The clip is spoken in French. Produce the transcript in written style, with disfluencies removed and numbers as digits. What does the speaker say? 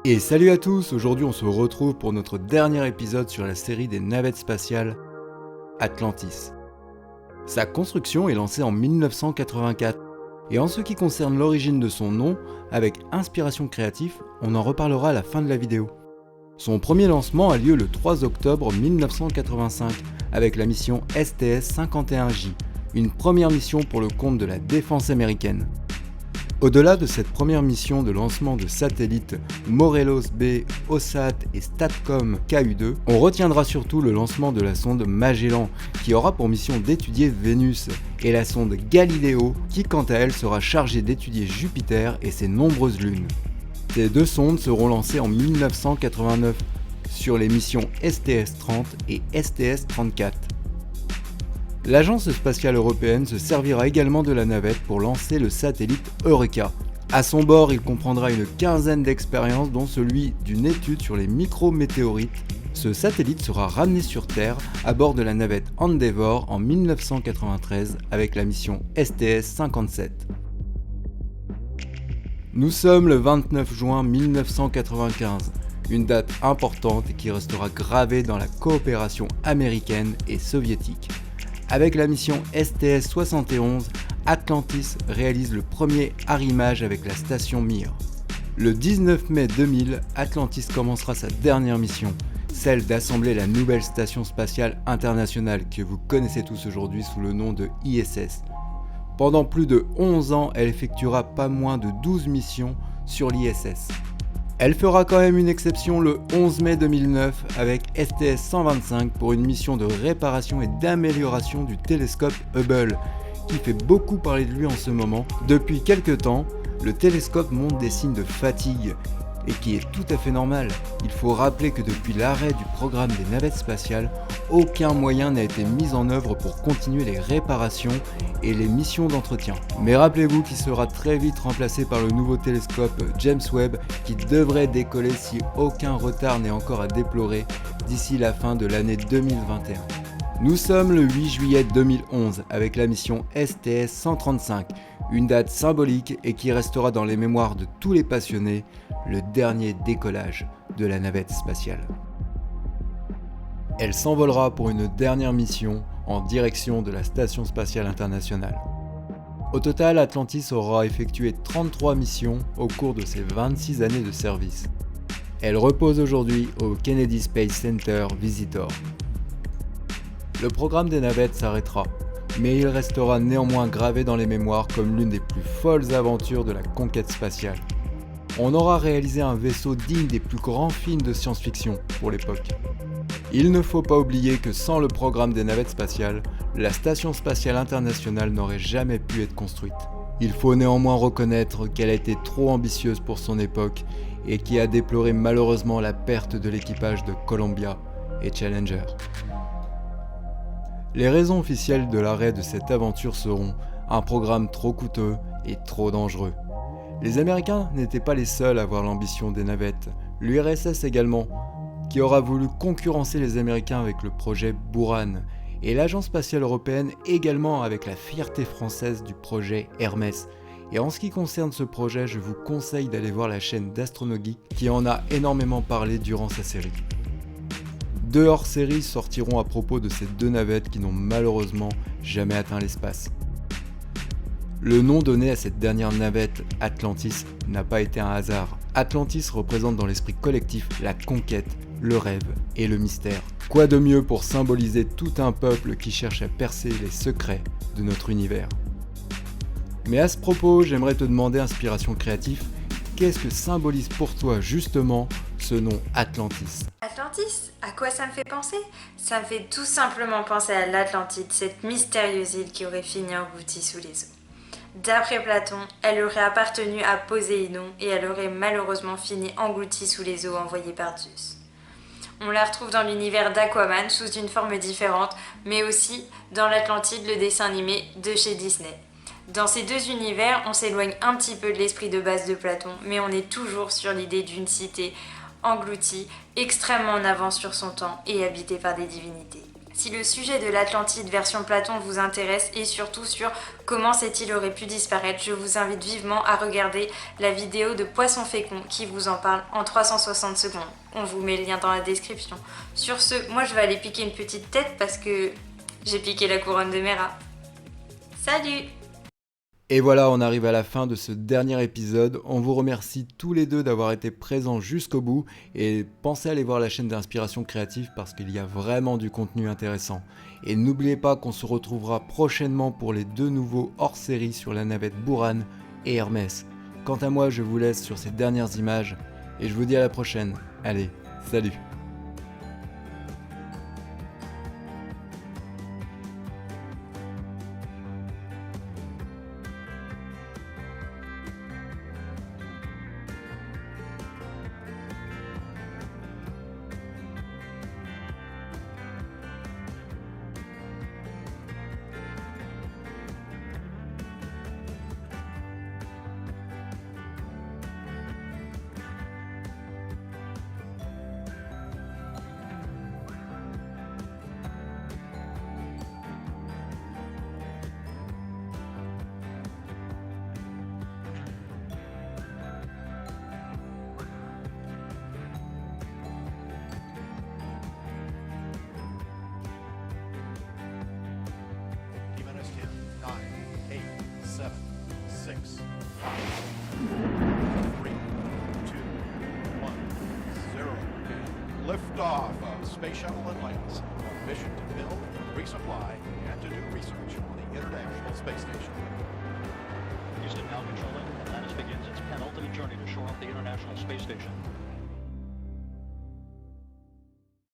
Et salut à tous, aujourd'hui on se retrouve pour notre dernier épisode sur la série des navettes spatiales Atlantis. Sa construction est lancée en 1984, et en ce qui concerne l'origine de son nom, avec Inspiration Créative, on en reparlera à la fin de la vidéo. Son premier lancement a lieu le 3 octobre 1985, avec la mission STS-51J, une première mission pour le compte de la défense américaine. Au-delà de cette première mission de lancement de satellites Morelos B, OSAT et Statcom KU-2, on retiendra surtout le lancement de la sonde Magellan, qui aura pour mission d'étudier Vénus, et la sonde Galileo, qui quant à elle sera chargée d'étudier Jupiter et ses nombreuses lunes. Ces deux sondes seront lancées en 1989 sur les missions STS-30 et STS-34. L'Agence spatiale européenne se servira également de la navette pour lancer le satellite Eureka. À son bord, il comprendra une quinzaine d'expériences dont celui d'une étude sur les micrométéorites. Ce satellite sera ramené sur Terre à bord de la navette Endeavour en 1993 avec la mission STS-57. Nous sommes le 29 juin 1995, une date importante et qui restera gravée dans la coopération américaine et soviétique. Avec la mission STS-71, Atlantis réalise le premier arrimage avec la station Mir. Le 19 mai 2000, Atlantis commencera sa dernière mission, celle d'assembler la nouvelle station spatiale internationale que vous connaissez tous aujourd'hui sous le nom de ISS. Pendant plus de 11 ans, elle effectuera pas moins de 12 missions sur l'ISS. Elle fera quand même une exception le 11 mai 2009 avec STS-125 pour une mission de réparation et d'amélioration du télescope Hubble, qui fait beaucoup parler de lui en ce moment. Depuis quelques temps, le télescope montre des signes de fatigue, et qui est tout à fait normal. Il faut rappeler que depuis l'arrêt du programme des navettes spatiales, aucun moyen n'a été mis en œuvre pour continuer les réparations et les missions d'entretien. Mais rappelez-vous qu'il sera très vite remplacé par le nouveau télescope James Webb qui devrait décoller si aucun retard n'est encore à déplorer d'ici la fin de l'année 2021. Nous sommes le 8 juillet 2011 avec la mission STS-135, une date symbolique et qui restera dans les mémoires de tous les passionnés, le dernier décollage de la navette spatiale. Elle s'envolera pour une dernière mission en direction de la Station Spatiale Internationale. Au total, Atlantis aura effectué 33 missions au cours de ses 26 années de service. Elle repose aujourd'hui au Kennedy Space Center Visitor. Le programme des navettes s'arrêtera, mais il restera néanmoins gravé dans les mémoires comme l'une des plus folles aventures de la conquête spatiale. On aura réalisé un vaisseau digne des plus grands films de science-fiction pour l'époque. Il ne faut pas oublier que sans le programme des navettes spatiales, la Station Spatiale Internationale n'aurait jamais pu être construite. Il faut néanmoins reconnaître qu'elle a été trop ambitieuse pour son époque et qui a déploré malheureusement la perte de l'équipage de Columbia et Challenger. Les raisons officielles de l'arrêt de cette aventure seront un programme trop coûteux et trop dangereux. Les Américains n'étaient pas les seuls à avoir l'ambition des navettes, l'URSS également, qui aura voulu concurrencer les Américains avec le projet Buran, et l'Agence spatiale européenne également avec la fierté française du projet Hermès. Et en ce qui concerne ce projet, je vous conseille d'aller voir la chaîne d'Astronogeek qui en a énormément parlé durant sa série. 2 hors-séries sortiront à propos de ces 2 navettes qui n'ont malheureusement jamais atteint l'espace. Le nom donné à cette dernière navette, Atlantis, n'a pas été un hasard. Atlantis représente dans l'esprit collectif la conquête, le rêve et le mystère. Quoi de mieux pour symboliser tout un peuple qui cherche à percer les secrets de notre univers. Mais à ce propos, j'aimerais te demander, Inspiration Créative, qu'est-ce que symbolise pour toi justement ce nom Atlantis ? Atlantis, à quoi ça me fait penser ? Ça me fait tout simplement penser à l'Atlantide, cette mystérieuse île qui aurait fini engloutie sous les eaux. D'après Platon, elle aurait appartenu à Poséidon et elle aurait malheureusement fini engloutie sous les eaux envoyées par Zeus. On la retrouve dans l'univers d'Aquaman sous une forme différente, mais aussi dans l'Atlantide, le dessin animé de chez Disney. Dans ces 2 univers, on s'éloigne un petit peu de l'esprit de base de Platon, mais on est toujours sur l'idée d'une cité engloutie, extrêmement en avance sur son temps et habitée par des divinités. Si le sujet de l'Atlantide version Platon vous intéresse et surtout sur comment cette île aurait pu disparaître, je vous invite vivement à regarder la vidéo de Poisson Fécond qui vous en parle en 360 secondes. On vous met le lien dans la description. Sur ce, moi je vais aller piquer une petite tête parce que j'ai piqué la couronne de Mera. Salut! Et voilà, on arrive à la fin de ce dernier épisode. On vous remercie tous les deux d'avoir été présents jusqu'au bout et pensez à aller voir la chaîne d'Inspiration Créative parce qu'il y a vraiment du contenu intéressant. Et n'oubliez pas qu'on se retrouvera prochainement pour les 2 nouveaux hors-série sur la navette Buran et Hermès. Quant à moi, je vous laisse sur ces dernières images et je vous dis à la prochaine. Allez, salut! Liftoff of Space Shuttle Atlantis, on mission to build, resupply, and to do research on the International Space Station. Houston now controlling. Atlantis begins its penultimate journey to shore up the International Space Station.